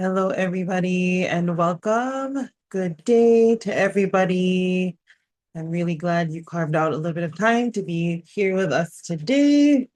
Hello, everybody, and welcome. Good day to everybody. I'm really glad you carved out a little bit of time to be here with us today.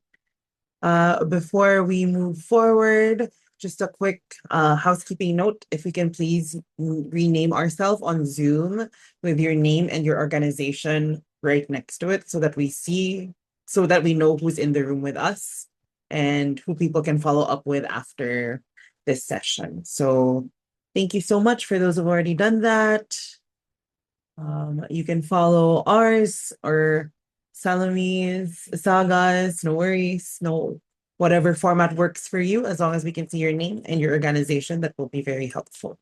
Before we move forward, just a quick housekeeping note. If we can please rename ourselves on Zoom with your name and your organization right next to it so that we know who's in the room with us and who people can follow up with after this session. So thank you so much for those who've already done that. You can follow ours or Salamis, Sagas, no worries, whatever format works for you, as long as we can see your name and your organization, that will be very helpful.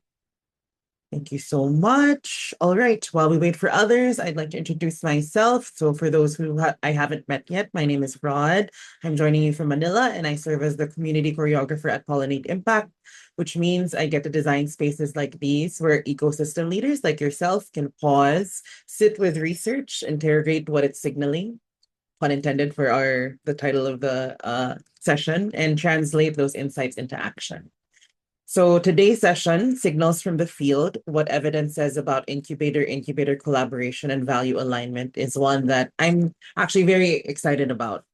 Thank you so much. All right, while we wait for others, I'd like to introduce myself. So for those who I haven't met yet, my name is Rod. I'm joining you from Manila, and I serve as the community choreographer at Pollinate Impact, which means I get to design spaces like these where ecosystem leaders like yourself can pause, sit with research, interrogate what it's signaling, pun intended for the title of the session, and translate those insights into action. So today's session, Signals from the Field, What Evidence Says About Incubator Collaboration and Value Alignment, is one that I'm actually very excited about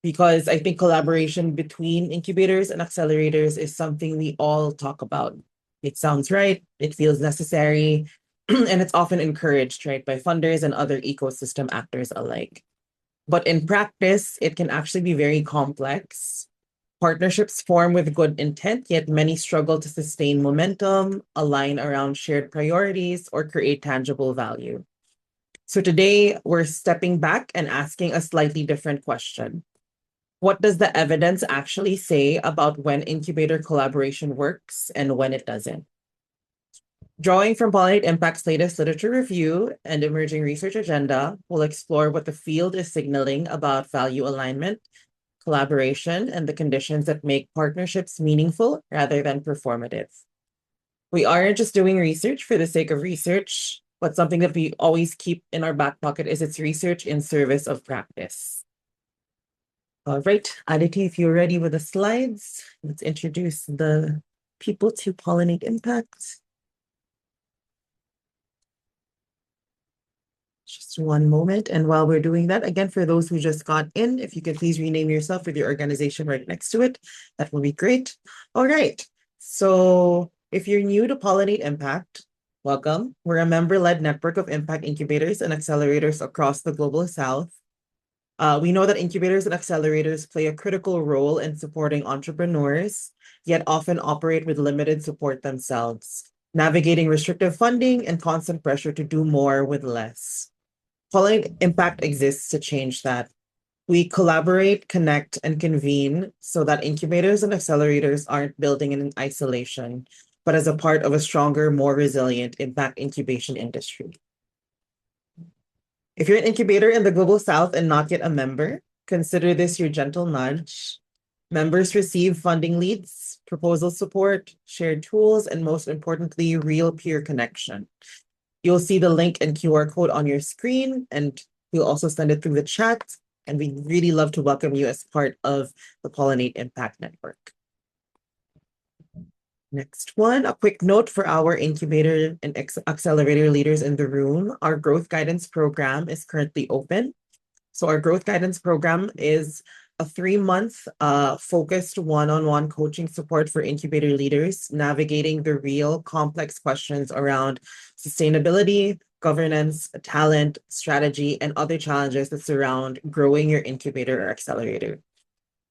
because I think collaboration between incubators and accelerators is something we all talk about. It sounds right, it feels necessary, and it's often encouraged, right, by funders and other ecosystem actors alike. But in practice, it can actually be very complex. Partnerships form with good intent, yet many struggle to sustain momentum, align around shared priorities, or create tangible value. So today, we're stepping back and asking a slightly different question. What does the evidence actually say about when incubator collaboration works and when it doesn't? Drawing from Pollinate Impact's latest literature review and emerging research agenda, we'll explore what the field is signaling about value alignment, collaboration, and the conditions that make partnerships meaningful rather than performative. We aren't just doing research for the sake of research, but something that we always keep in our back pocket is its research in service of practice. All right, Aditi, if you're ready with the slides, let's introduce the people to Pollinate Impact. Just one moment. And while we're doing that, again, for those who just got in, if you could please rename yourself with your organization right next to it, that will be great. All right. So if you're new to Pollinate Impact, welcome. We're a member-led network of impact incubators and accelerators across the Global South. We know that incubators and accelerators play a critical role in supporting entrepreneurs, yet often operate with limited support themselves, navigating restrictive funding and constant pressure to do more with less. Pollinate Impact exists to change that. We collaborate, connect, and convene so that incubators and accelerators aren't building in isolation, but as a part of a stronger, more resilient impact incubation industry. If you're an incubator in the Global South and not yet a member, consider this your gentle nudge. Members receive funding leads, proposal support, shared tools, and most importantly, real peer connection. You'll see the link and QR code on your screen, and we'll also send it through the chat. And we'd really love to welcome you as part of the Pollinate Impact Network. Next one, a quick note for our incubator and accelerator leaders in the room. Our growth guidance program is currently open. So our growth guidance program is a 3-month focused one-on-one coaching support for incubator leaders, navigating the real complex questions around sustainability, governance, talent, strategy, and other challenges that surround growing your incubator or accelerator.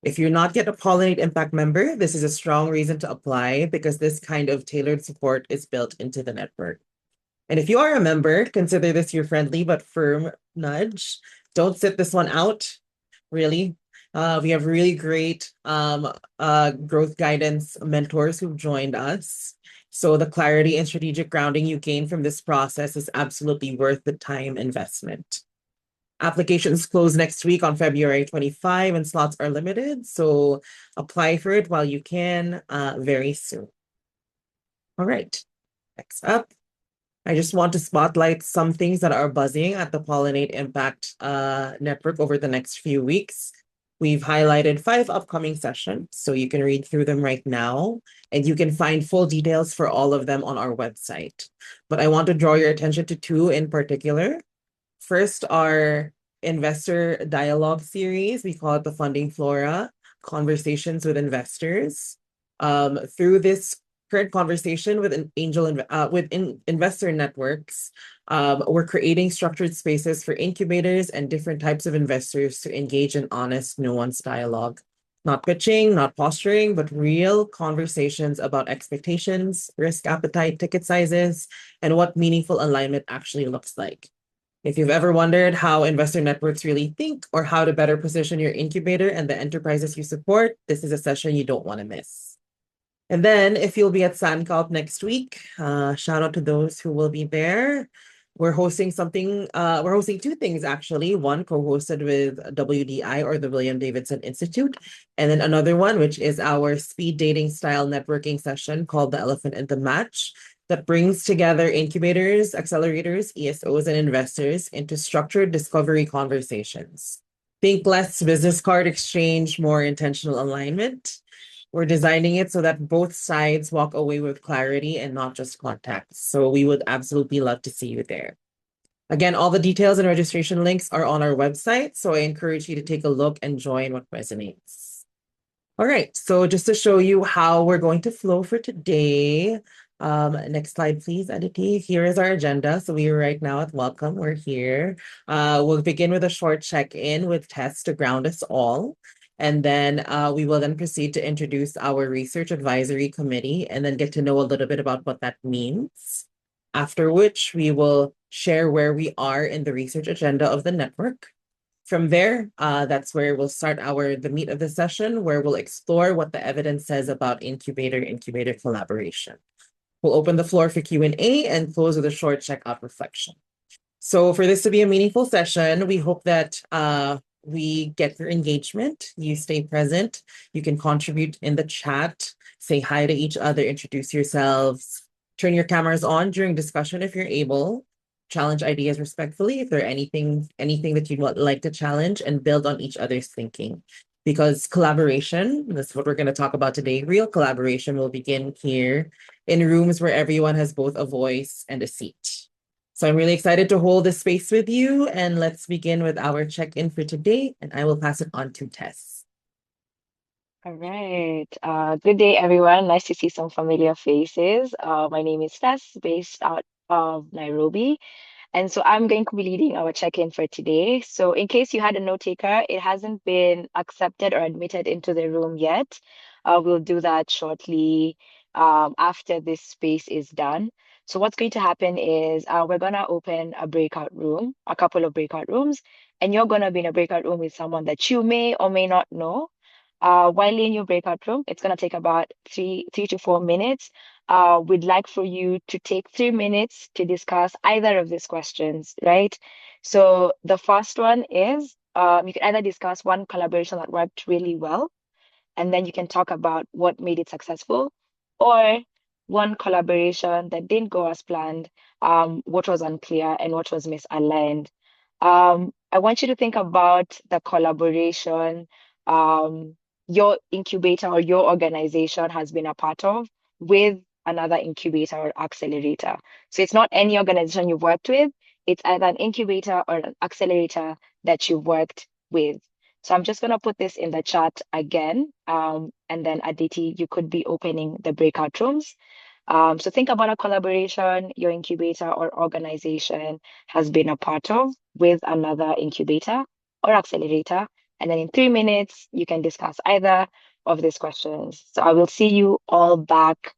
If you're not yet a Pollinate Impact member, this is a strong reason to apply because this kind of tailored support is built into the network. And if you are a member, consider this your friendly but firm nudge. Don't sit this one out, really. We have really great growth guidance mentors who've joined us. So the clarity and strategic grounding you gain from this process is absolutely worth the time investment. Applications close next week on February 25 and slots are limited. So apply for it while you can very soon. All right, next up. I just want to spotlight some things that are buzzing at the Pollinate Impact Network over the next few weeks. We've highlighted 5 upcoming sessions, so you can read through them right now, and you can find full details for all of them on our website. But I want to draw your attention to 2 in particular. First, our investor dialogue series, we call it the Funding Flora, Conversations with Investors. Through this current conversation with an investor networks, we're creating structured spaces for incubators and different types of investors to engage in honest, nuanced dialogue. Not pitching, not posturing, but real conversations about expectations, risk appetite, ticket sizes, and what meaningful alignment actually looks like. If you've ever wondered how investor networks really think or how to better position your incubator and the enterprises you support, this is a session you don't want to miss. And then if you'll be at SandCalp next week, shout out to those who will be there. We're hosting 2 things actually. One co-hosted with WDI or the William Davidson Institute, and then another one, which is our speed dating style networking session called the Elephant in the Match, that brings together incubators, accelerators, ESOs, and investors into structured discovery conversations. Think less business card exchange, more intentional alignment. We're designing it so that both sides walk away with clarity and not just context. So we would absolutely love to see you there. Again, all the details and registration links are on our website, so I encourage you to take a look and join what resonates. All right, so just to show you how we're going to flow for today, next slide, please, Aditi. Here is our agenda. So we are right now at welcome. We're here. We'll begin with a short check-in with Tess to ground us all. And then we will then proceed to introduce our research advisory committee and then get to know a little bit about what that means. After which we will share where we are in the research agenda of the network. From there, that's where we'll start the meat of the session, where we'll explore what the evidence says about incubator collaboration. We'll open the floor for Q&A and close with a short checkout reflection. So for this to be a meaningful session, we hope that we get your engagement, you stay present, you can contribute in the chat, say hi to each other, introduce yourselves, turn your cameras on during discussion if you're able, challenge ideas respectfully if there are anything that you'd like to challenge, and build on each other's thinking. Because collaboration, that's what we're going to talk about today, real collaboration will begin here in rooms where everyone has both a voice and a seat. So I'm really excited to hold this space with you, and let's begin with our check-in for today, and I will pass it on to Tess. All right. Good day, everyone. Nice to see some familiar faces. My name is Tess, based out of Nairobi. And so I'm going to be leading our check-in for today. So in case you had a note taker, it hasn't been accepted or admitted into the room yet. We'll do that shortly after this space is done. So what's going to happen is we're going to open a couple of breakout rooms, and you're going to be in a breakout room with someone that you may or may not know. While in your breakout room, it's going to take about three to 4 minutes. We'd like for you to take 3 minutes to discuss either of these questions, right? So the first one is you can either discuss one collaboration that worked really well, and then you can talk about what made it successful, or one collaboration that didn't go as planned, what was unclear and what was misaligned. I want you to think about the collaboration your incubator or your organization has been a part of with another incubator or accelerator. So it's not any organization you've worked with, it's either an incubator or an accelerator that you've worked with. So I'm just going to put this in the chat again. And then Aditi, you could be opening the breakout rooms. So think about a collaboration your incubator or organization has been a part of with another incubator or accelerator. And then in 3 minutes, you can discuss either of these questions. So I will see you all back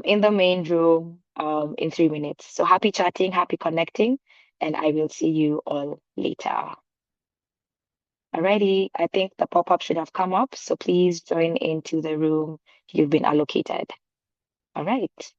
in the main room in 3 minutes. So happy chatting, happy connecting, and I will see you all later. Alrighty, I think the pop-up should have come up, so please join into the room you've been allocated. All right.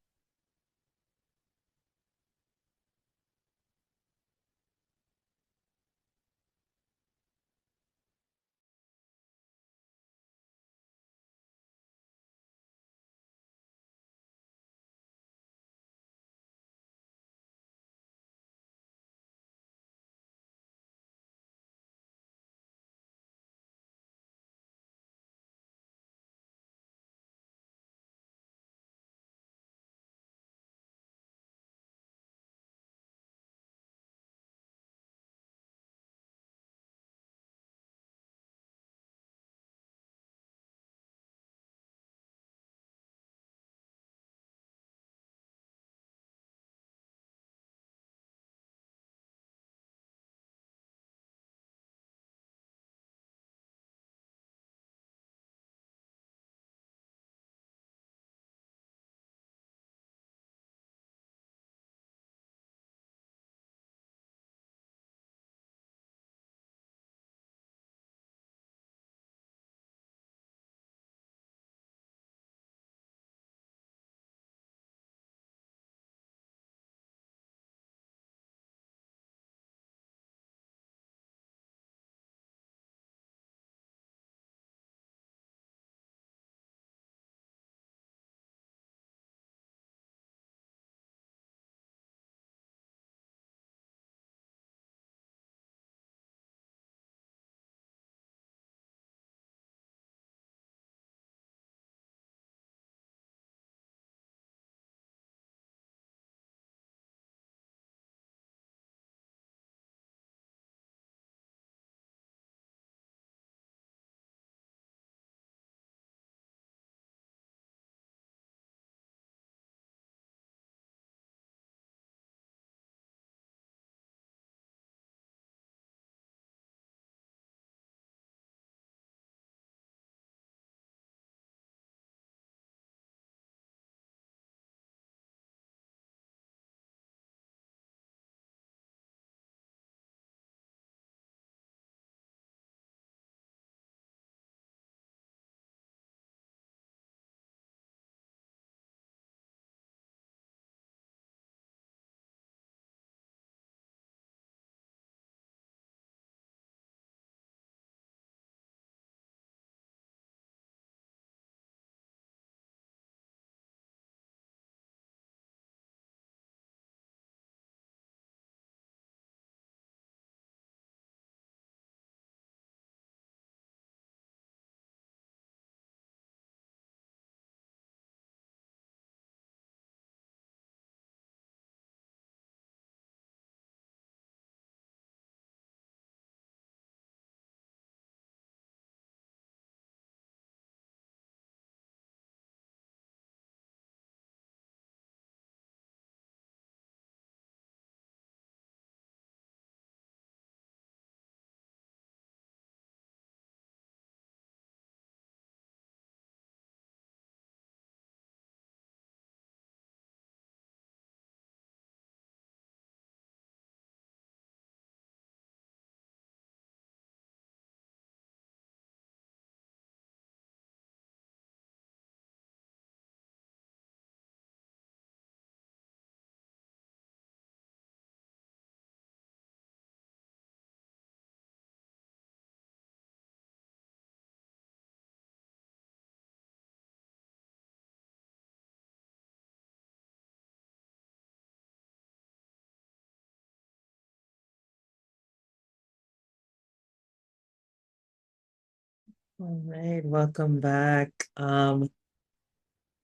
All right, welcome back.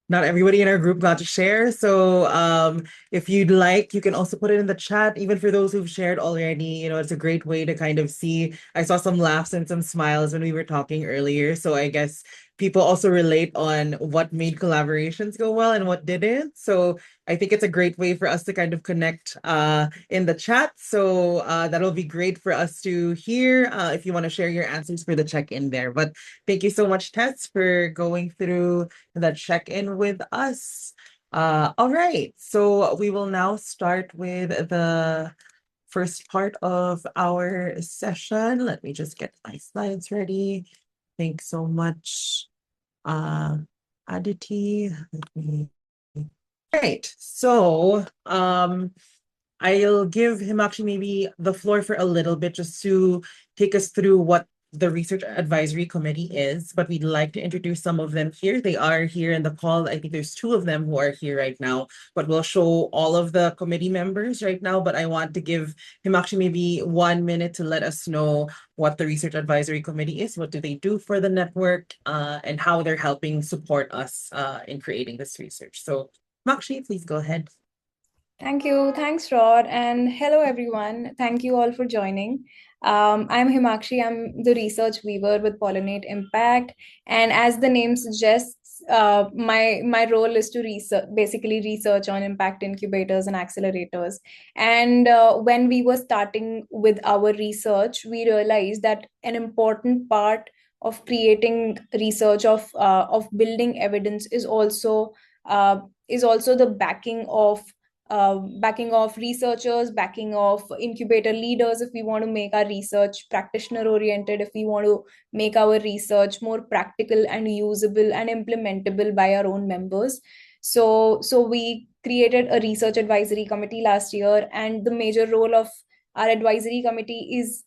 Not everybody in our group got to share. So if you'd like, you can also put it in the chat, even for those who've shared already. It's a great way to kind of see. I saw some laughs and some smiles when we were talking earlier. So I guess people also relate on what made collaborations go well and what didn't. So I think it's a great way for us to kind of connect in the chat. So that'll be great for us to hear if you want to share your answers for the check-in there. But thank you so much, Tess, for going through that check-in with us. All right, so we will now start with the first part of our session. Let me just get my slides ready. Thanks so much, Aditi. All right, so I'll give him actually maybe the floor for a little bit just to take us through what the Research Advisory Committee is, but we'd like to introduce some of them here. They are here in the call. I think there's two of them who are here right now, but we'll show all of the committee members right now. But I want to give him actually maybe 1 minute to let us know what the Research Advisory Committee is, what do they do for the network, and how they're helping support us in creating this research. So Makshi, please go ahead. Thank you. Thanks, Rod. And hello, everyone. Thank you all for joining. I'm Himakshi. I'm the research weaver with Pollinate Impact. And as the name suggests, my role is to basically research on impact incubators and accelerators. And when we were starting with our research, we realized that an important part of creating research of building evidence is also the backing of researchers, backing of incubator leaders if we want to make our research practitioner oriented, if we want to make our research more practical and usable and implementable by our own members. So we created a research advisory committee last year, and the major role of our advisory committee is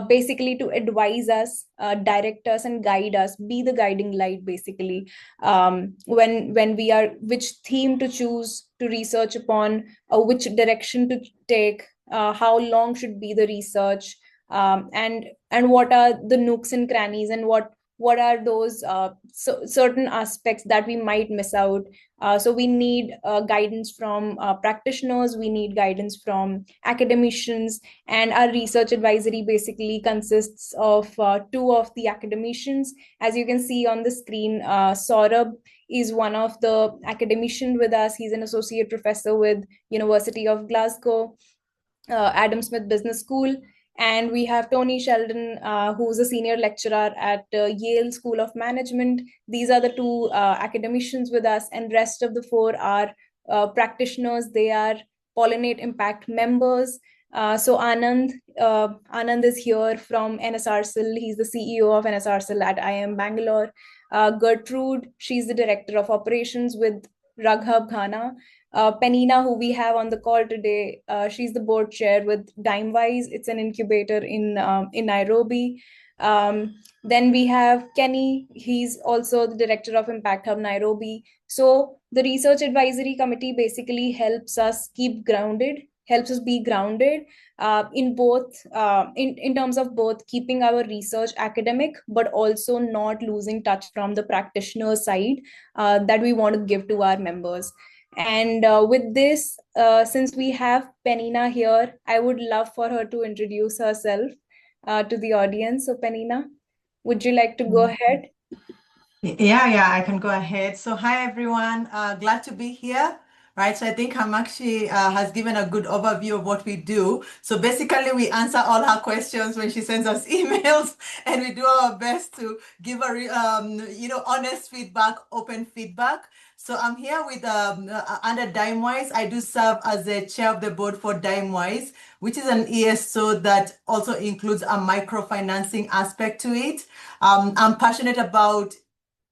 basically to advise us, direct us, and guide us, be the guiding light basically, when we are which theme to choose to research upon, which direction to take, how long should be the research, and what are the nooks and crannies, and what are those certain aspects that we might miss out. So we need guidance from practitioners, we need guidance from academicians, and our research advisory basically consists of two of the academicians. As you can see on the screen, Saurabh is one of the academician with us. He's an associate professor with University of Glasgow, Adam Smith Business School. And we have Tony Sheldon, who's a senior lecturer at Yale School of Management. These are the two academicians with us, and rest of the four are practitioners. They are Pollinate Impact members. So Anand is here from NSRCL. He's the CEO of NSRCL at IIM Bangalore. Gertrude, she's the director of operations with Raghab Ghana. Penina, who we have on the call today, she's the board chair with DimeWise. It's an incubator in Nairobi. Then we have Kenny. He's also the director of Impact Hub Nairobi. So the research advisory committee basically helps us keep grounded, helps us be grounded in both in terms of both keeping our research academic, but also not losing touch from the practitioner side that we want to give to our members. And with this, since we have Penina here, I would love for her to introduce herself to the audience. So, Penina, would you like to go ahead? Yeah, I can go ahead. So, hi everyone. Glad to be here. Right, so I think Hamakshi has given a good overview of what we do. So basically, we answer all her questions when she sends us emails, and we do our best to give her, honest feedback, open feedback. So I'm here with under DimeWise. I do serve as the chair of the board for DimeWise, which is an ESO that also includes a microfinancing aspect to it. I'm passionate about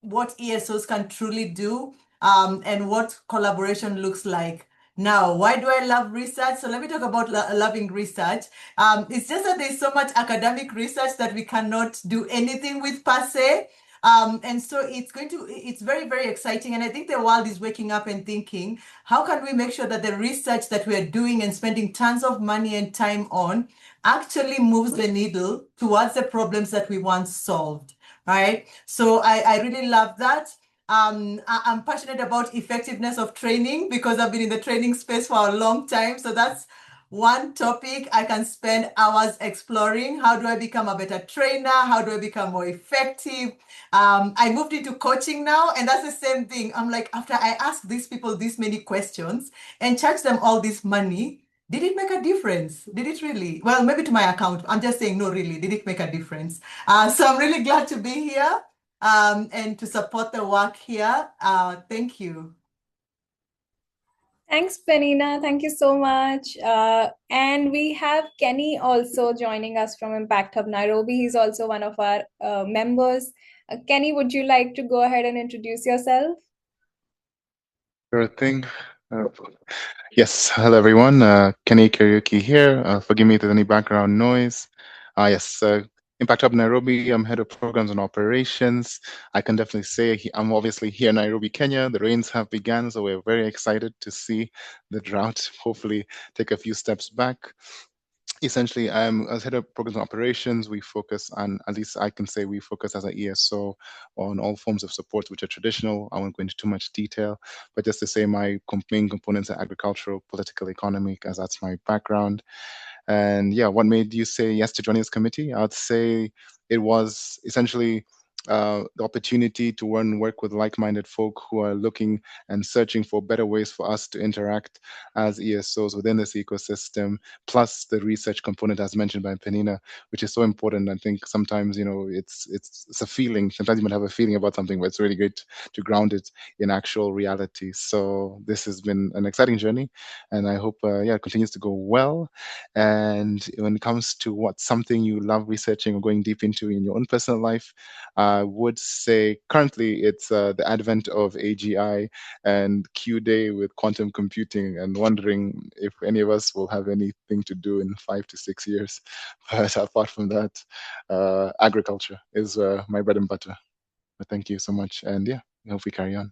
what ESOs can truly do and what collaboration looks like. Now, why do I love research? So let me talk about loving research. It's just that there's so much academic research that we cannot do anything with per se. And so it's very, very exciting. And I think the world is waking up and thinking, how can we make sure that the research that we're doing and spending tons of money and time on actually moves the needle towards the problems that we once solved? right? So I really love that. I'm passionate about effectiveness of training because I've been in the training space for a long time. So that's one topic I can spend hours exploring. How do I become a better trainer? How do I become more effective? I moved into coaching now, and that's the same thing. I'm like, after I ask these people this many questions and charge them all this money, did it make a difference? Did it really? Well, maybe to my account. I'm just saying, no, really, did it make a difference? So I'm really glad to be here and to support the work here. Thank you. Thanks, Penina. Thank you so much. And we have Kenny also joining us from Impact Hub Nairobi. He's also one of our members. Kenny, would you like to go ahead and introduce yourself? Sure thing. Uh, yes, hello everyone. Kenny Karaoke here. Forgive me if there's any background noise. Yes, Impact Hub Nairobi. I'm head of programs and operations. I can definitely say I'm obviously here in Nairobi, Kenya. The rains have begun, so we're very excited to see the drought hopefully take a few steps back. Essentially, as head of programs and operations, we focus on, at least I can say we focus as an ESO on all forms of support which are traditional. I won't go into too much detail, but just to say my main components are agricultural, political, economic, as that's my background. And yeah, what made you say yes to joining this committee? I'd say it was essentially the opportunity to work with like-minded folk who are looking and searching for better ways for us to interact as ESOs within this ecosystem, plus the research component as mentioned by Penina, which is so important. I think sometimes, it's a feeling. Sometimes you might have a feeling about something, but it's really great to ground it in actual reality. So this has been an exciting journey, and I hope, it continues to go well. And when it comes to what's something you love researching or going deep into in your own personal life, I would say currently it's the advent of AGI and Q Day with quantum computing, and wondering if any of us will have anything to do in 5 to 6 years. But apart from that, agriculture is my bread and butter. But thank you so much. And yeah, I hope we carry on.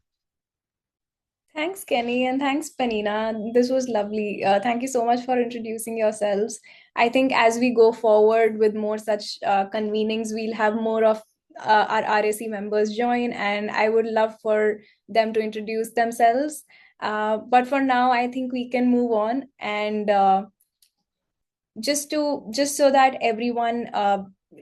Thanks, Kenny, and thanks, Penina. This was lovely. Thank you so much for introducing yourselves. I think as we go forward with more such convenings, we'll have more of our RAC members join, and I would love for them to introduce themselves. But for now, I think we can move on, and just so that everyone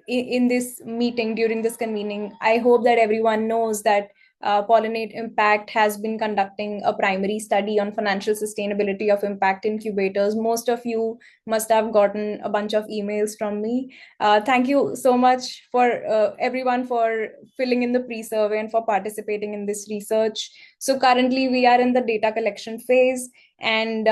in this meeting, during this convening, I hope that everyone knows that Pollinate Impact has been conducting a primary study on financial sustainability of impact incubators. Most of you must have gotten a bunch of emails from me. Thank you so much for everyone for filling in the pre-survey and for participating in this research. So currently we are in the data collection phase, and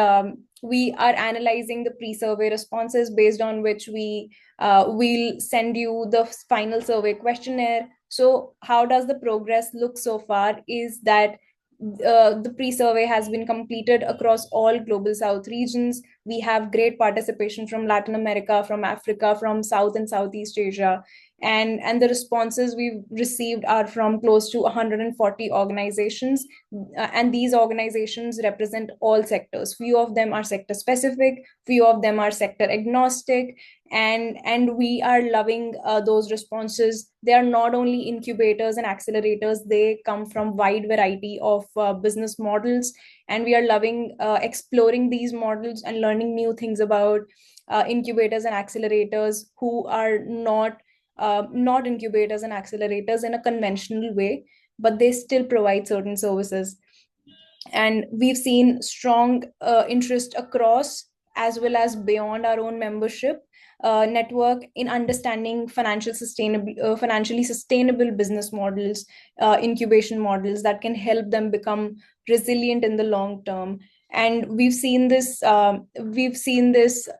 we are analyzing the pre-survey responses, based on which we'll send you the final survey questionnaire. So how does the progress look so far is that the pre-survey has been completed across all global south regions. We have great participation from Latin America, from Africa, from South and Southeast Asia, and the responses we've received are from close to 140 organizations, and these organizations represent all sectors. Few of them are sector specific, few of them are sector agnostic, and we are loving those responses. They are not only incubators and accelerators, they come from wide variety of business models, and we are loving exploring these models and learning new things about incubators and accelerators who are not incubators and accelerators in a conventional way, but they still provide certain services. And we've seen strong interest across, as well as beyond our own membership network, in understanding financially sustainable business models, incubation models that can help them become resilient in the long term. And we've seen this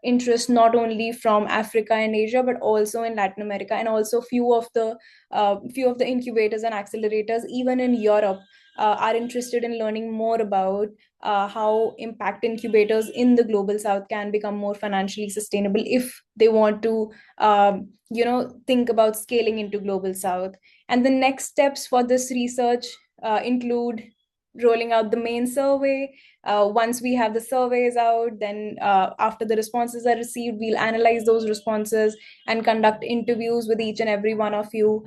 interest not only from Africa and Asia, but also in Latin America, and also few of the incubators and accelerators even in Europe are interested in learning more about how impact incubators in the global south can become more financially sustainable if they want to think about scaling into global south. And the next steps for this research include rolling out the main survey. Once we have the surveys out, then after the responses are received, we'll analyze those responses and conduct interviews with each and every one of you,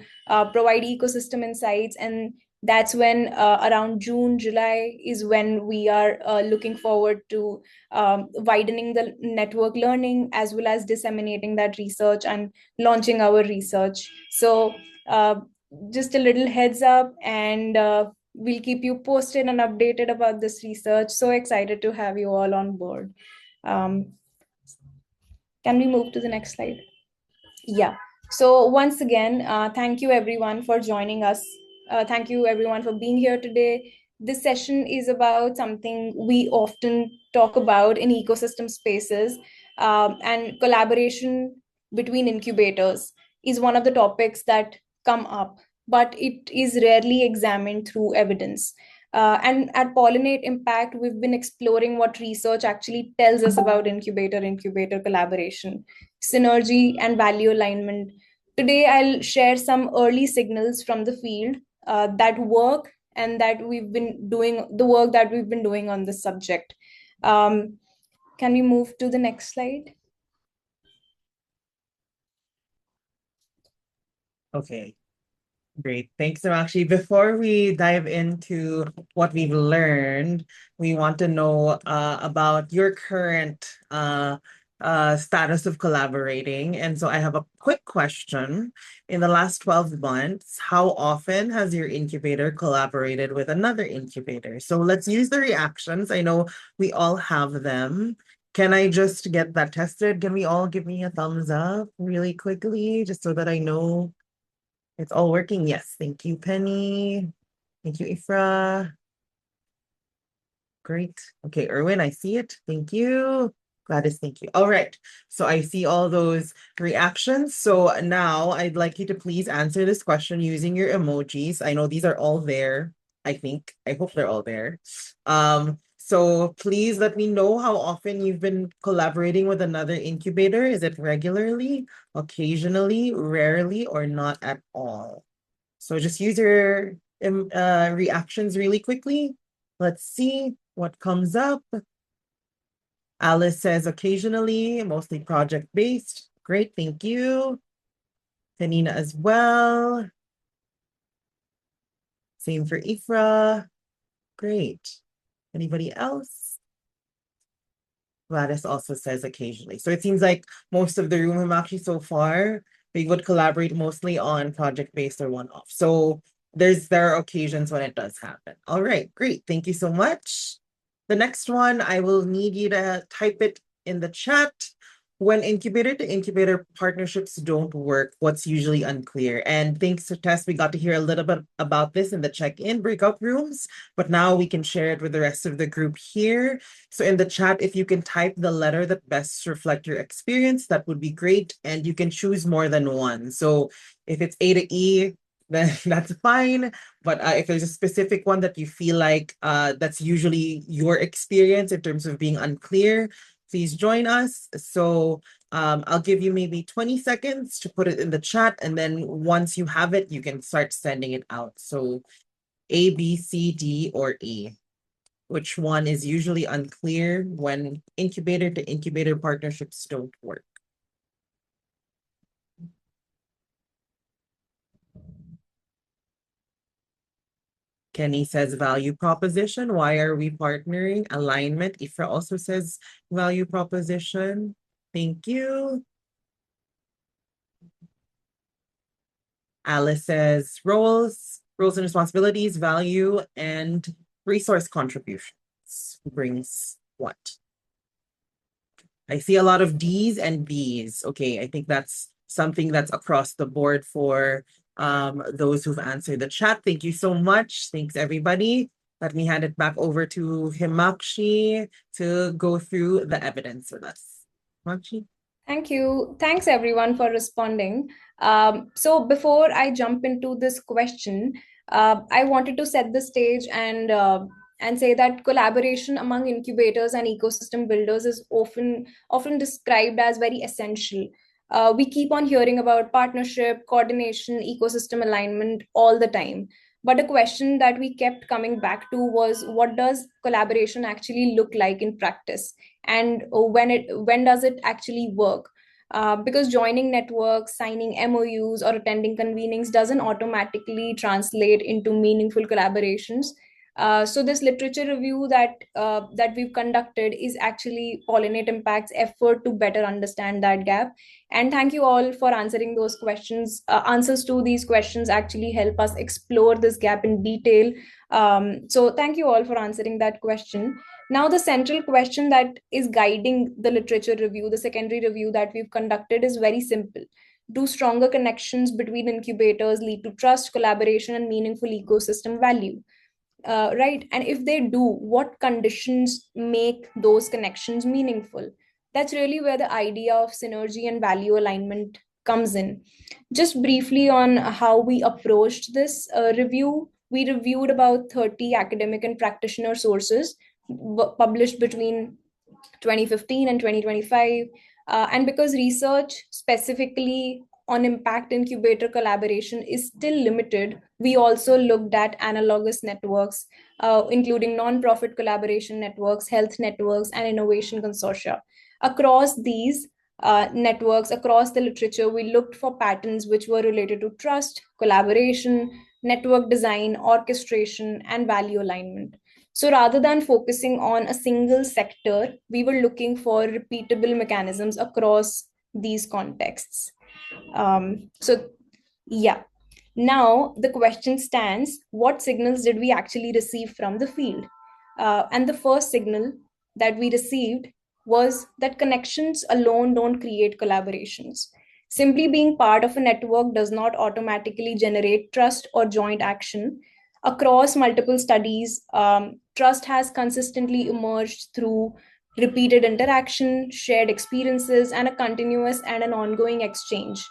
provide ecosystem insights. And that's when around June, July is when we are looking forward to widening the network learning as well as disseminating that research and launching our research. So just a little heads up, and we'll keep you posted and updated about this research. So excited to have you all on board. Can we move to the next slide? Yeah. So once again, thank you everyone for joining us. Thank you everyone for being here today. This session is about something we often talk about in ecosystem spaces, and collaboration between incubators is one of the topics that come up, but it is rarely examined through evidence. And at Pollinate Impact, we've been exploring what research actually tells us about incubator collaboration, synergy, and value alignment. Today, I'll share some early signals from the field that work and that we've been doing the work that we've been doing on this subject. Can we move to the next slide? Okay. Great. Thanks, Samakshi. Before we dive into what we've learned, we want to know about your current status of collaborating. And so I have a quick question. In the last 12 months, how often has your incubator collaborated with another incubator? So let's use the reactions. I know we all have them. Can I just get that tested? Can we all give me a thumbs up really quickly, just so that I know it's all working? Yes. Thank you, Penny. Thank you, Ifra. Great. Okay, Erwin, I see it. Thank you. Gladys, thank you. All right. So I see all those reactions. So now I'd like you to please answer this question using your emojis. I know these are all there. I think. I hope they're all there. So please let me know how often you've been collaborating with another incubator. Is it regularly, occasionally, rarely, or not at all? So just use your reactions really quickly. Let's see what comes up. Alice says occasionally, mostly project-based. Great, thank you. Tanina as well. Same for Ifra. Great. Anybody else? Gladys also says occasionally. So it seems like most of the room have actually so far, they would collaborate mostly on project-based or one-off. So there are occasions when it does happen. All right, great. Thank you so much. The next one, I will need you to type it in the chat. When incubator to incubator partnerships don't work, what's usually unclear? And thanks to Tess, we got to hear a little bit about this in the check-in breakout rooms, but now we can share it with the rest of the group here. So in the chat, if you can type the letter that best reflect your experience, that would be great. And you can choose more than one. So if it's A to E, then that's fine. But if there's a specific one that you feel like that's usually your experience in terms of being unclear, please join us. So I'll give you maybe 20 seconds to put it in the chat. And then once you have it, you can start sending it out. So A, B, C, D, or E. Which one is usually unclear when incubator to incubator partnerships don't work? Kenny says value proposition. Why are we partnering? Alignment. Ifra also says value proposition. Thank you. Alice says roles and responsibilities, value, and resource contributions. Who brings what? I see a lot of D's and B's. Okay, I think that's something that's across the board for those who've answered the chat. Thank you so much. Thanks, everybody. Let me hand it back over to Himakshi to go through the evidence with us. Himakshi? Thank you. Thanks, everyone, for responding. So before I jump into this question, I wanted to set the stage and say that collaboration among incubators and ecosystem builders is often described as very essential. We keep on hearing about partnership, coordination, ecosystem alignment all the time. But a question that we kept coming back to was, what does collaboration actually look like in practice? And when does it actually work? Because joining networks, signing MOUs, or attending convenings doesn't automatically translate into meaningful collaborations. So this literature review that we've conducted is actually Pollinate Impact's effort to better understand that gap. And thank you all for answering those questions. Answers to these questions actually help us explore this gap in detail. So thank you all for answering that question. Now, the central question that is guiding the literature review, the secondary review that we've conducted, is very simple. Do stronger connections between incubators lead to trust, collaboration, and meaningful ecosystem value? Right? And if they do, what conditions make those connections meaningful? That's really where the idea of synergy and value alignment comes in. Just briefly on how we approached this review, we reviewed about 30 academic and practitioner sources published between 2015 and 2025. And because research specifically on impact incubator collaboration is still limited, we also looked at analogous networks, including nonprofit collaboration networks, health networks, and innovation consortia. Across these networks, across the literature, we looked for patterns which were related to trust, collaboration, network design, orchestration, and value alignment. So rather than focusing on a single sector, we were looking for repeatable mechanisms across these contexts. So, yeah. Now the question stands, what signals did we actually receive from the field? And the first signal that we received was that connections alone don't create collaborations. Simply being part of a network does not automatically generate trust or joint action. Across multiple studies, trust has consistently emerged through repeated interaction, shared experiences, and a continuous and an ongoing exchange.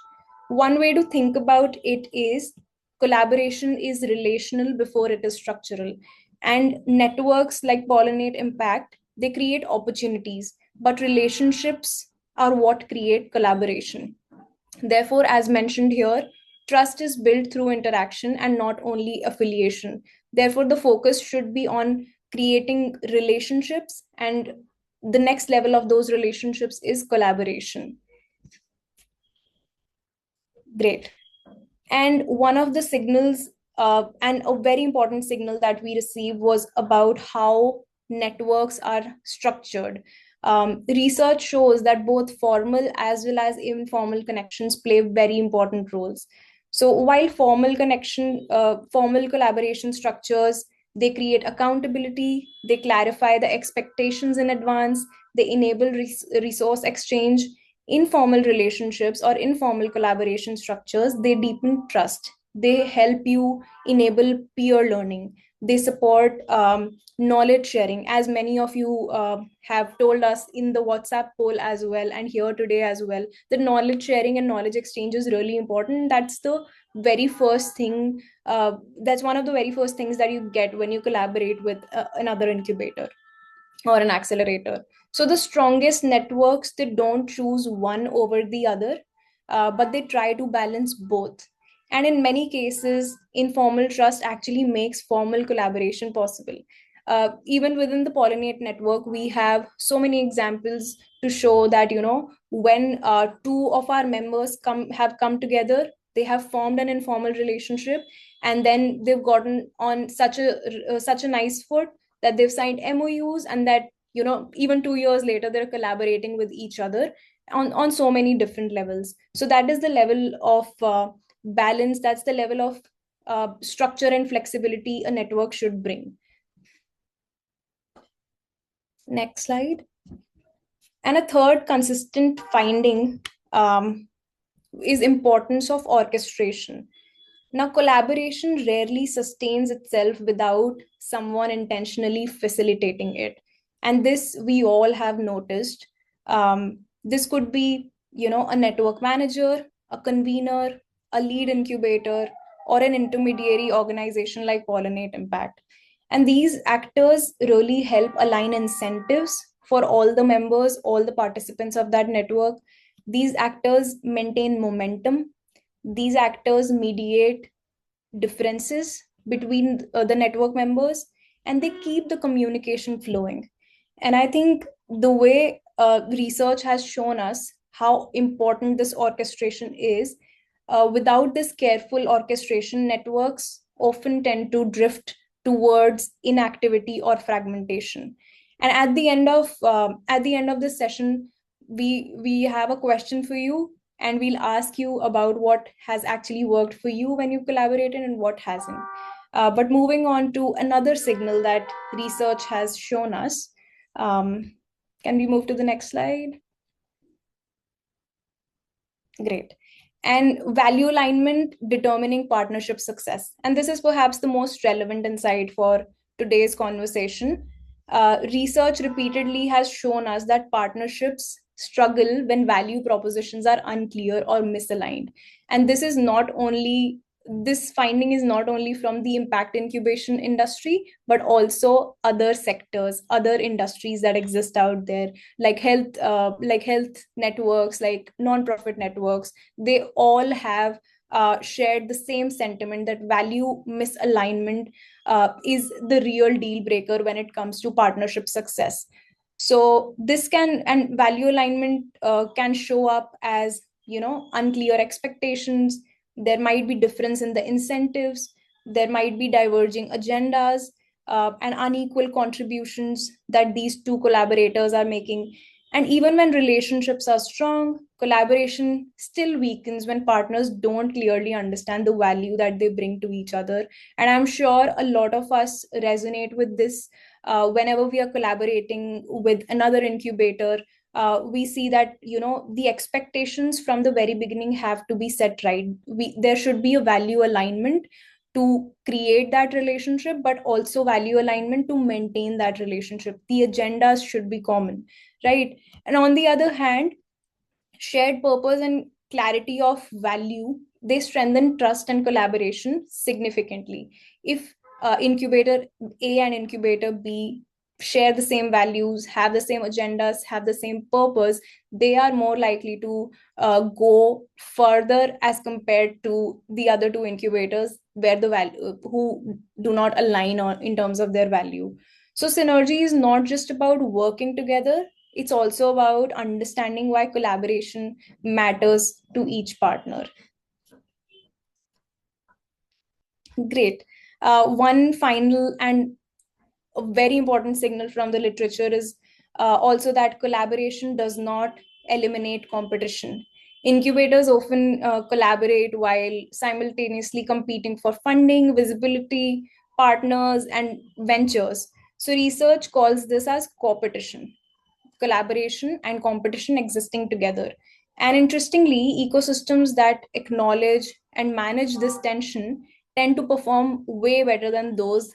One way to think about it is collaboration is relational before it is structural. And networks like Pollinate Impact, they create opportunities, but relationships are what create collaboration. Therefore, as mentioned here, trust is built through interaction and not only affiliation. Therefore, the focus should be on creating relationships, and the next level of those relationships is collaboration. Great. And one of the signals, and a very important signal that we received, was about how networks are structured. Research shows that both formal as well as informal connections play very important roles. So while formal collaboration structures, they create accountability, they clarify the expectations in advance, they enable resource exchange. Informal relationships or informal collaboration structures, they deepen trust, they help you enable peer learning, they support knowledge sharing, as many of you have told us in the WhatsApp poll as well, and here today as well, that knowledge sharing and knowledge exchange is really important. That's the very first thing, that's one of the very first things that you get when you collaborate with another incubator or an accelerator. So the strongest networks, they don't choose one over the other, but they try to balance both. And in many cases, informal trust actually makes formal collaboration possible. Even within the Pollinate network, we have so many examples to show that, when two of our members have come together, they have formed an informal relationship, and then they've gotten on such a nice foot that they've signed MOUs, and that even 2 years later they're collaborating with each other on so many different levels. So that is the level of balance, that's the level of structure and flexibility a network should bring. Next slide. And a third consistent finding is importance of orchestration. Now, collaboration rarely sustains itself without someone intentionally facilitating it. And this we all have noticed. This could be, a network manager, a convener, a lead incubator, or an intermediary organization like Pollinate Impact. And these actors really help align incentives for all the members, all the participants of that network. These actors maintain momentum. These actors mediate differences, between the network members, and they keep the communication flowing. And I think the way research has shown us how important this orchestration is, without this careful orchestration, networks often tend to drift towards inactivity or fragmentation. And at the end of this session, we have a question for you, and we'll ask you about what has actually worked for you when you collaborated and what hasn't. But moving on to another signal that research has shown us. Can we move to the next slide? Great. And value alignment determining partnership success. And this is perhaps the most relevant insight for today's conversation. Research repeatedly has shown us that partnerships struggle when value propositions are unclear or misaligned. And this finding is not only from the impact incubation industry, but also other sectors, other industries that exist out there, like health networks, like non-profit networks. They all have shared the same sentiment that value misalignment is the real deal breaker when it comes to partnership success. So value alignment can show up as, unclear expectations. There might be difference in the incentives. There might be diverging agendas, and unequal contributions that these two collaborators are making. And even when relationships are strong, collaboration still weakens when partners don't clearly understand the value that they bring to each other. And I'm sure a lot of us resonate with this. Whenever we are collaborating with another incubator, we see that the expectations from the very beginning have to be set right. There should be a value alignment to create that relationship, but also value alignment to maintain that relationship. The agendas should be common, right? And on the other hand, shared purpose and clarity of value, they strengthen trust and collaboration significantly. If incubator A and incubator B share the same values, have the same agendas, have the same purpose, they are more likely to go further as compared to the other two incubators where the value who do not align on in terms of their value. So synergy is not just about working together, it's also about understanding why collaboration matters to each partner. Great. One final and a very important signal from the literature is also that collaboration does not eliminate competition. Incubators often collaborate while simultaneously competing for funding, visibility, partners, and ventures. So research calls this as competition, collaboration and competition existing together. And interestingly, ecosystems that acknowledge and manage this tension tend to perform way better than those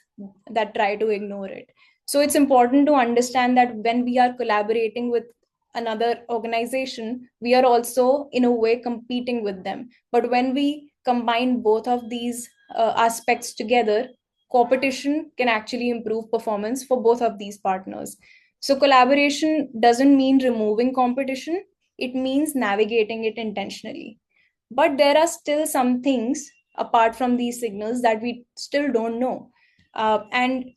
that try to ignore it. So it's important to understand that when we are collaborating with another organization, we are also in a way competing with them. But when we combine both of these aspects together, competition can actually improve performance for both of these partners. So collaboration doesn't mean removing competition, it means navigating it intentionally. But there are still some things apart from these signals that we still don't know. And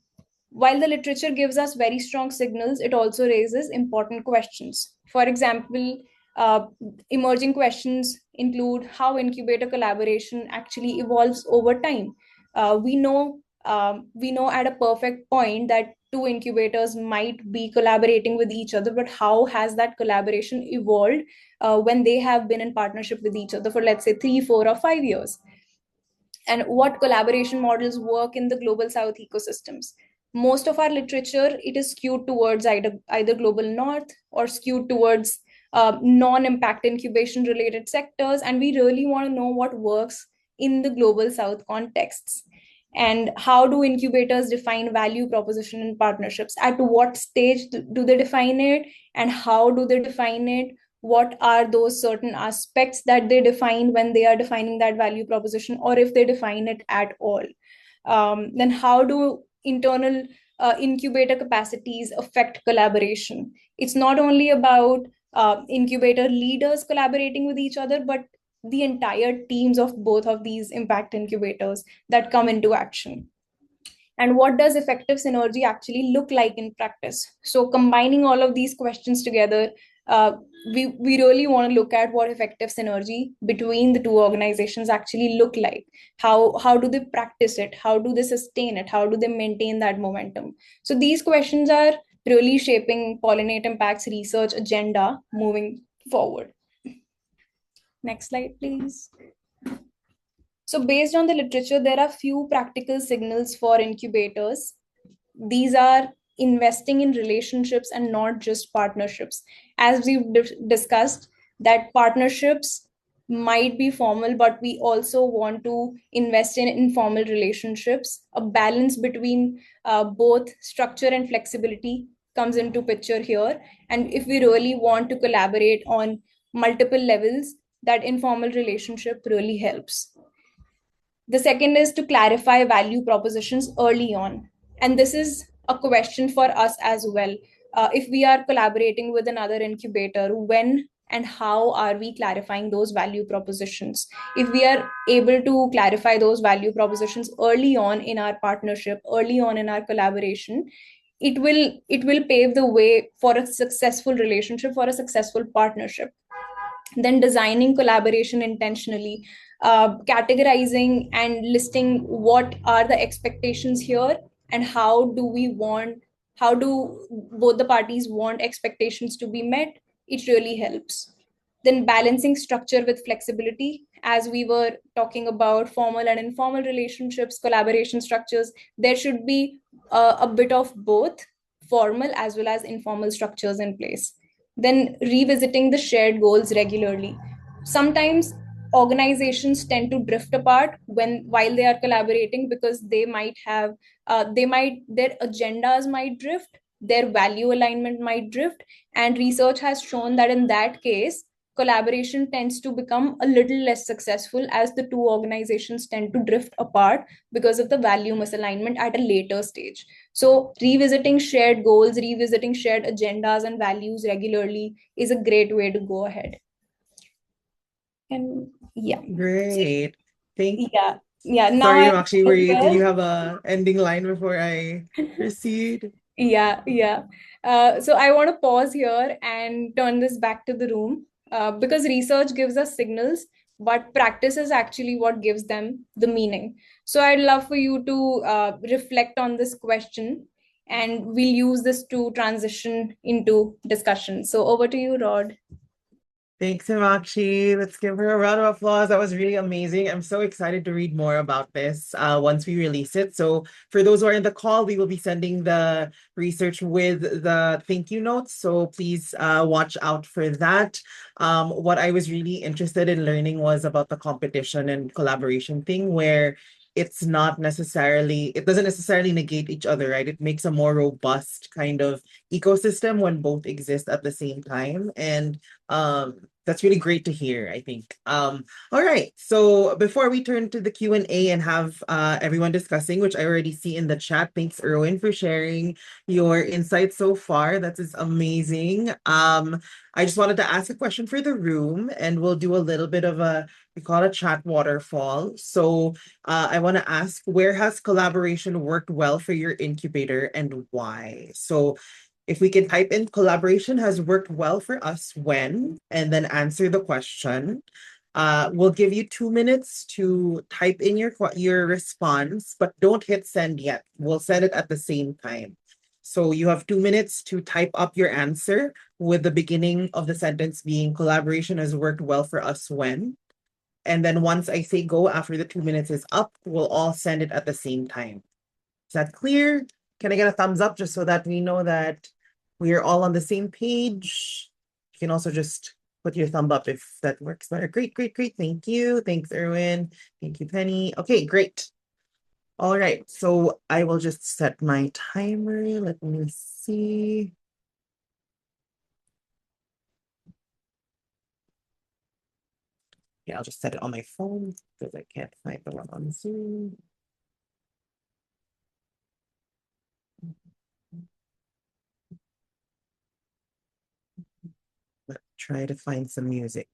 while the literature gives us very strong signals, it also raises important questions. For example, uh, emerging questions include how incubator collaboration actually evolves over time. We know at a perfect point that two incubators might be collaborating with each other, but how has that collaboration evolved when they have been in partnership with each other for, let's say, 3, 4, or 5 years? And what collaboration models work in the global south ecosystems? Most of our literature, it is skewed towards either global north or skewed towards non-impact incubation related sectors, and we really want to know what works in the global south contexts. And how do incubators define value proposition in partnerships? At what stage do they define it, and how do they define it? What are those certain aspects that they define when they are defining that value proposition, or if they define it at all? Then how do internal incubator capacities affect collaboration? It's not only about incubator leaders collaborating with each other, but the entire teams of both of these impact incubators that come into action. And what does effective synergy actually look like in practice? So combining all of these questions together, we really want to look at what effective synergy between the two organizations actually look like. How do they practice it? How do they sustain it? How do they maintain that momentum? So these questions are really shaping Pollinate Impact's research agenda moving forward. Next slide, please. So based on the literature, there are few practical signals for incubators. These are investing in relationships and not just partnerships. As we've discussed, that partnerships might be formal, but we also want to invest in informal relationships. A balance between both structure and flexibility comes into picture here. And if we really want to collaborate on multiple levels, that informal relationship really helps. The second is to clarify value propositions early on. And this is a question for us as well. If we are collaborating with another incubator, when and how are we clarifying those value propositions? If we are able to clarify those value propositions early on in our partnership, early on in our collaboration, it will pave the way for a successful relationship, for a successful partnership. Then designing collaboration intentionally, categorizing and listing what are the expectations here and how do both the parties want expectations to be met. It really helps. Then balancing structure with flexibility, as we were talking about formal and informal relationships, collaboration structures, there should be a bit of both formal as well as informal structures in place. Then revisiting the shared goals regularly. Sometimes organizations tend to drift apart while they are collaborating, because their agendas might drift, their value alignment might drift. And research has shown that in that case, collaboration tends to become a little less successful, as the two organizations tend to drift apart because of the value misalignment at a later stage. So revisiting shared goals, revisiting shared agendas and values regularly is a great way to go ahead. And yeah. Great. Thank you. Yeah. Yeah. Now Sorry, I'm Makshi, did you here. have a ending line before I proceed? Yeah. So I want to pause here and turn this back to the room, because research gives us signals, but practice is actually what gives them the meaning. So I'd love for you to reflect on this question, and we'll use this to transition into discussion. So over to you, Rod. Thanks, Himakshi. Let's give her a round of applause. That was really amazing. I'm so excited to read more about this once we release it. So for those who are in the call, we will be sending the research with the thank you notes. So please watch out for that. What I was really interested in learning was about the competition and collaboration thing, where it doesn't necessarily negate each other, right? It makes a more robust kind of ecosystem when both exist at the same time. And that's really great to hear, I think. All right, so before we turn to the Q&A and have everyone discussing, which I already see in the chat, thanks Erwin for sharing your insights so far. That is amazing. I just wanted to ask a question for the room, and we'll do a little bit of we call it a chat waterfall. So I want to ask, where has collaboration worked well for your incubator and why? So if we can type in collaboration has worked well for us when, and then answer the question. We'll give you 2 minutes to type in your response, but don't hit send yet. We'll send it at the same time. So you have 2 minutes to type up your answer, with the beginning of the sentence being collaboration has worked well for us when. And then once I say go after the 2 minutes is up, we'll all send it at the same time. Is that clear? Can I get a thumbs up just so that we know that we are all on the same page? You can also just put your thumb up if that works better. Great. Thank you. Thanks, Erwin. Thank you, Penny. Okay, great. All right, so I will just set my timer. Let me see. Yeah, I'll just set it on my phone because I can't find the one on Zoom. Let's try to find some music.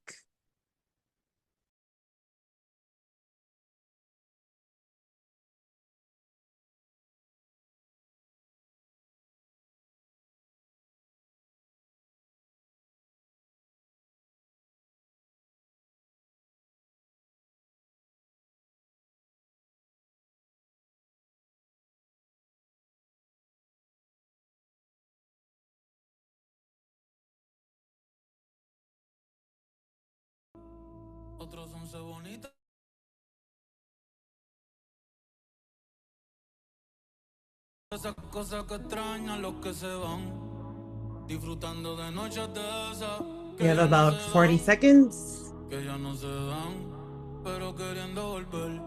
Esas cosas que extrañan los que se van, disfrutando de noches de esas We have about 40 seconds. que ya no se dan, pero queriendo volver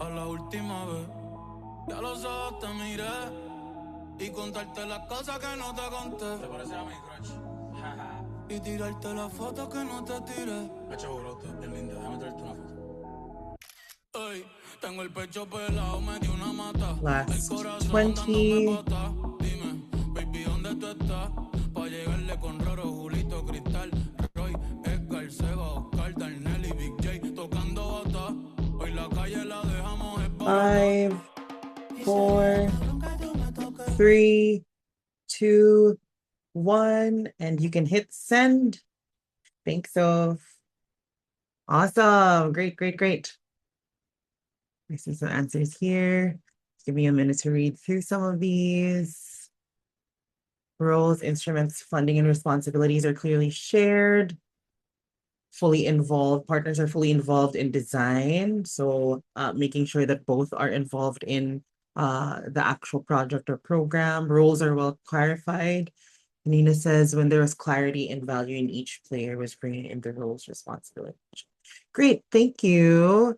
a la última vez. Ya los ojos te miré y contarte las cosas que no te conté. Te parecerá mi crush. Y tirarte las fotos que no te tiré. Hacho brote, es linda, déjame traerte una foto. Ey, tengo el pecho pelado, me dio una mata. Last 20. Dime, baby, ¿dónde tú estás? Pa' llegarle con Roro, Julito, Cristal, Roy, Edgar, Seba, Oscar, Darnell y Big J tocando bata. Hoy la calle la dejamos 5, 4, 3, 2, 1, and you can hit send. Thanks so. Awesome. Great, great, great. I see some answers here. Give me a minute to read through some of these. Roles, instruments, funding, and responsibilities are clearly shared. Fully involved, partners are fully involved in design. So making sure that both are involved in the actual project or program. Roles are well clarified. Nina says when there was clarity and value in each player was bringing in the roles responsibility. Great, thank you.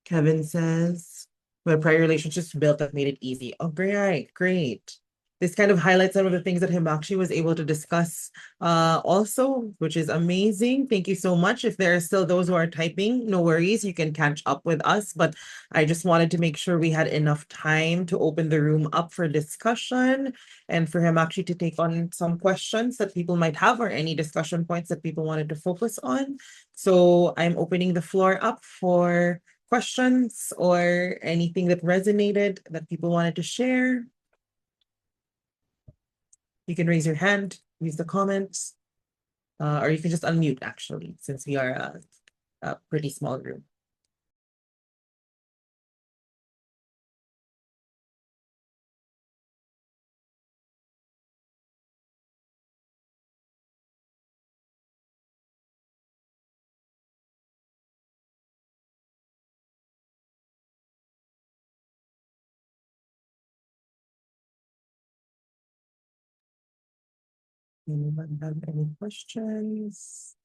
Kevin says, my prior relationships built that made it easy. Oh, great, great. This kind of highlights some of the things that Himakshi was able to discuss also, which is amazing. Thank you so much. If there are still those who are typing, no worries, you can catch up with us. But I just wanted to make sure we had enough time to open the room up for discussion and for Himakshi to take on some questions that people might have or any discussion points that people wanted to focus on. So I'm opening the floor up for questions or anything that resonated that people wanted to share. You can raise your hand, use the comments, or you can just unmute actually, since we are a pretty small room. Anyone have any questions?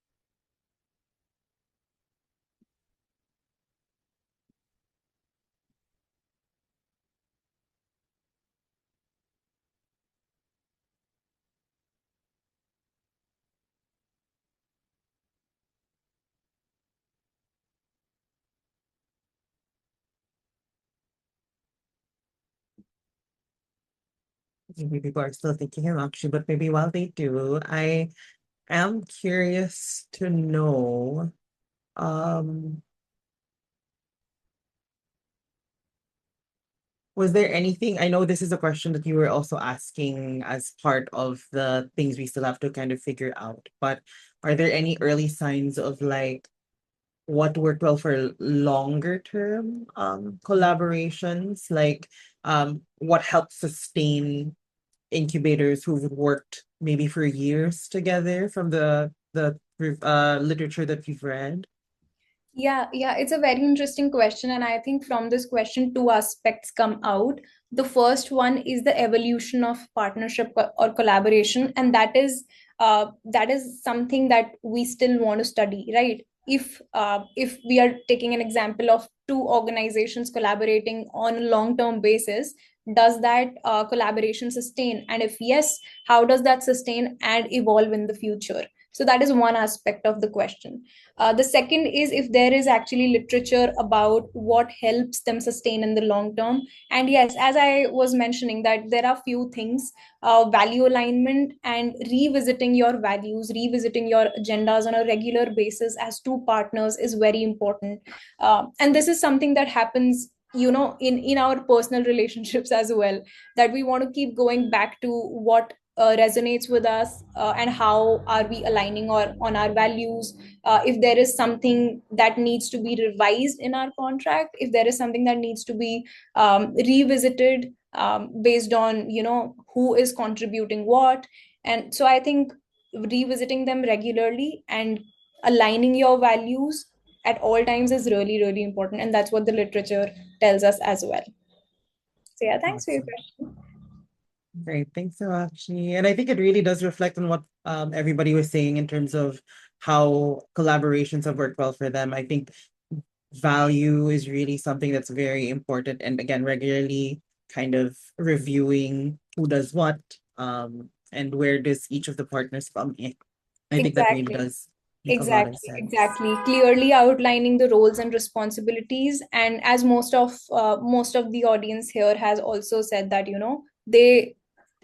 Maybe people are still thinking of actually, but maybe while they do, I am curious to know, was there anything, I know this is a question that you were also asking as part of the things we still have to kind of figure out, but are there any early signs of like what worked well for longer term collaborations? Like what helped sustain incubators who've worked maybe for years together from the literature that you've read? Yeah, it's a very interesting question. And I think from this question, two aspects come out. The first one is the evolution of partnership or collaboration, and that is something that we still want to study, right? If we are taking an example of two organizations collaborating on a long-term basis, does that collaboration sustain? And if yes, how does that sustain and evolve in the future? So that is one aspect of the question. The second is if there is actually literature about what helps them sustain in the long term. And yes, as I was mentioning, that there are few things, value alignment and revisiting your values, revisiting your agendas on a regular basis as two partners is very important. And this is something that happens in our personal relationships as well, that we want to keep going back to what resonates with us, and how are we aligning on our values. If there is something that needs to be revised in our contract, if there is something that needs to be revisited based on who is contributing what. And so I think revisiting them regularly and aligning your values at all times is really, really important. And that's what the literature tells us as well. So yeah, thanks for your Awesome. question. Great, thanks so much. And I think it really does reflect on what everybody was saying in terms of how collaborations have worked well for them. I think value is really something that's very important. And again, regularly kind of reviewing who does what, and where does each of the partners come in. I think that really Exactly. does make a lot of sense. Exactly. Clearly outlining the roles and responsibilities. And as most of the audience here has also said that, they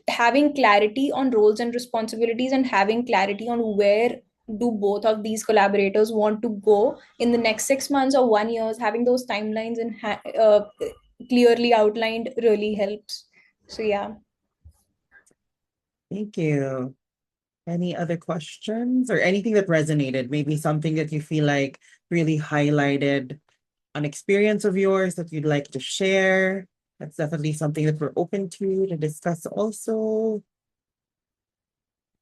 having clarity on roles and responsibilities and having clarity on where do both of these collaborators want to go in the next 6 months or 1 years, having those timelines and clearly outlined really helps. So yeah. Thank you. Any other questions or anything that resonated? Maybe something that you feel like really highlighted an experience of yours that you'd like to share? That's definitely something that we're open to discuss also.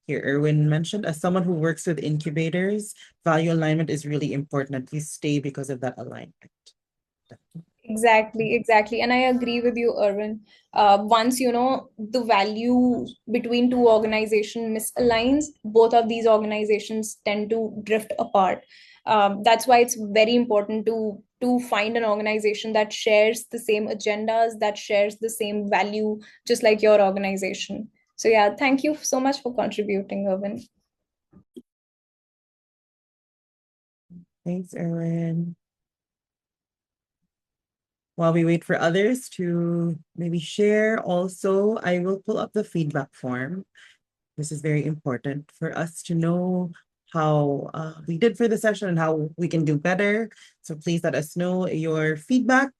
Here, Erwin mentioned, as someone who works with incubators, value alignment is really important. You stay because of that alignment. Exactly. And I agree with you, Irwin. Once, the value between two organizations misaligns, both of these organizations tend to drift apart. That's why it's very important to find an organization that shares the same agendas, that shares the same value, just like your organization. So yeah, thank you so much for contributing, Irwin. Thanks, Erwin. While we wait for others to maybe share also, I will pull up the feedback form. This is very important for us to know how we did for the session and how we can do better. So please let us know your feedback,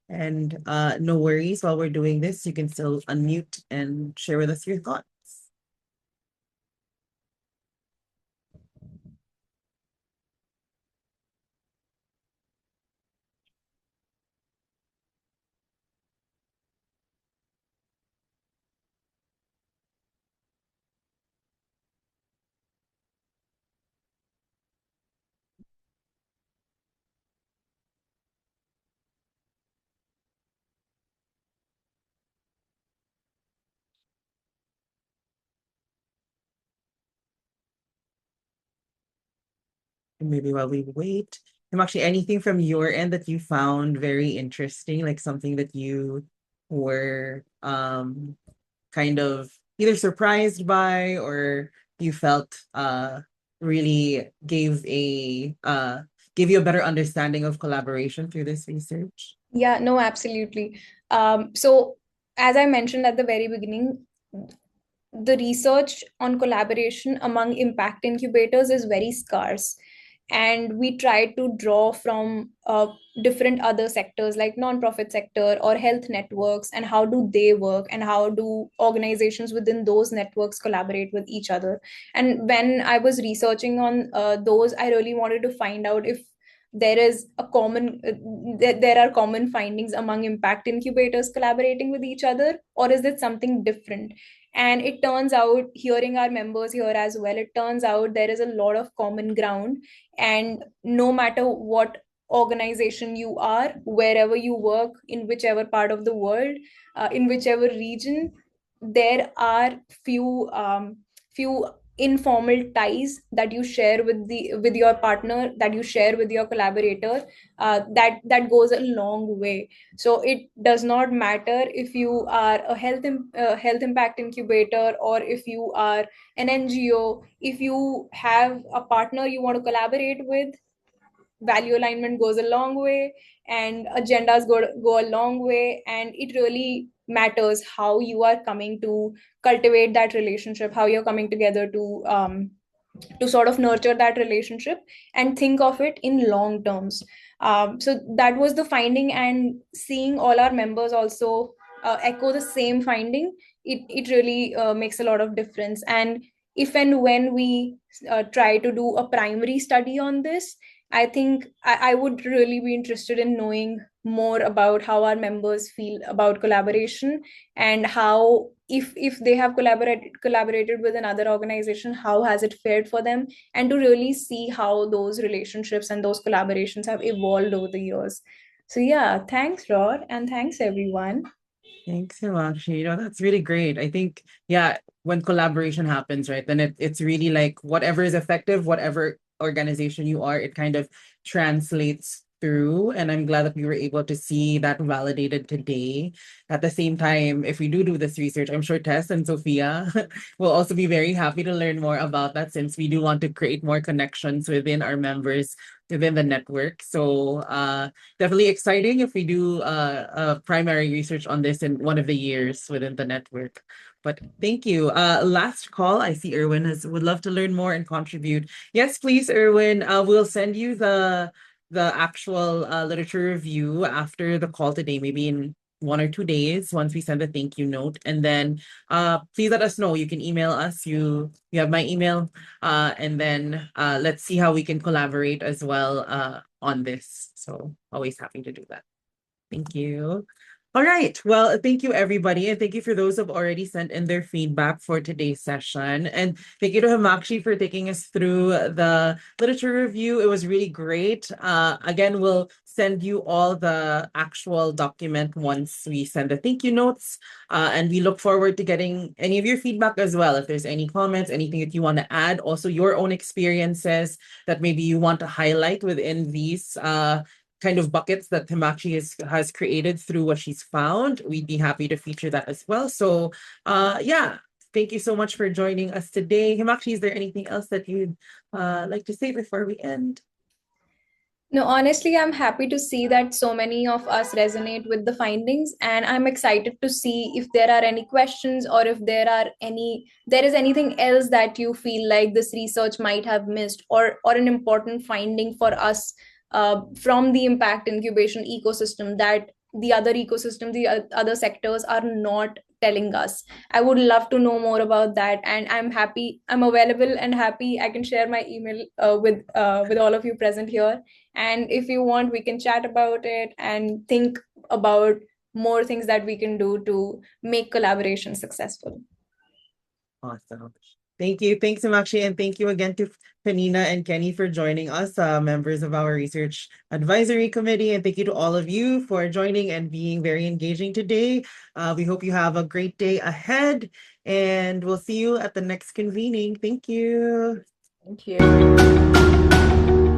and no worries, while we're doing this, you can still unmute and share with us your thoughts. And maybe while we wait, actually anything from your end that you found very interesting, like something that you were kind of either surprised by or you felt really gave you a better understanding of collaboration through this research? Yeah, no, absolutely. So as I mentioned at the very beginning, the research on collaboration among impact incubators is very scarce, and we try to draw from different other sectors like non-profit sector or health networks, and how do they work and how do organizations within those networks collaborate with each other. And when I was researching on those, I really wanted to find out if there is a common there are common findings among impact incubators collaborating with each other, or is it something different. And it turns out, hearing our members here as well, it turns out there is a lot of common ground. And no matter what organization you are, wherever you work, in whichever part of the world, in whichever region, there are few informal ties that you share with your partner, that you share with your collaborator, that goes a long way. So it does not matter if you are a health impact incubator, or if you are an NGO. If you have a partner you want to collaborate with, value alignment goes a long way, and agendas go a long way. And it really matters how you are coming to cultivate that relationship, how you're coming together to sort of nurture that relationship and think of it in long terms. So that was the finding, and seeing all our members also echo the same finding, it really makes a lot of difference. And if and when we try to do a primary study on this, I think I would really be interested in knowing more about how our members feel about collaboration, and how if they have collaborated with another organization, how has it fared for them, and to really see how those relationships and those collaborations have evolved over the years. So yeah, thanks Rod, and thanks everyone. Thanks, Himakshi. That's really great. I think, yeah, when collaboration happens, right, then it's really like whatever is effective, whatever organization you are, it kind of translates through. And I'm glad that we were able to see that validated today. At the same time, if we do this research, I'm sure Tess and Sophia will also be very happy to learn more about that, since we do want to create more connections within our members within the network. So definitely exciting if we do primary research on this in one of the years within the network. But thank you. Last call. I see Erwin would love to learn more and contribute. Yes, please, Erwin. We'll send you the actual literature review after the call today, maybe in 1 or 2 days, once we send the thank you note. And then please let us know. You can email us. You have my email. And then let's see how we can collaborate as well on this. So always happy to do that. Thank you. All right. Well, thank you, everybody. And thank you for those who have already sent in their feedback for today's session. And thank you to Himakshi for taking us through the literature review. It was really great. Again, we'll send you all the actual document once we send the thank you notes. And we look forward to getting any of your feedback as well. If there's any comments, anything that you want to add, also your own experiences that maybe you want to highlight within these kind of buckets that Himakshi has created through what she's found. We'd be happy to feature that as well. So yeah, thank you so much for joining us today. Himakshi, is there anything else that you'd like to say before we end? No, honestly, I'm happy to see that so many of us resonate with the findings, and I'm excited to see if there are any questions, or if there is anything else that you feel like this research might have missed, or an important finding for us from the impact incubation ecosystem that the other sectors are not telling us. I would love to know more about that, and I'm available and happy. I can share my email with all of you present here, and if you want, we can chat about it and think about more things that we can do to make collaboration successful. Awesome. Thank you. Thanks, Himakshi. And thank you again to Penina and Kenny for joining us, members of our Research Advisory Committee. And thank you to all of you for joining and being very engaging today. We hope you have a great day ahead, and we'll see you at the next convening. Thank you. Thank you.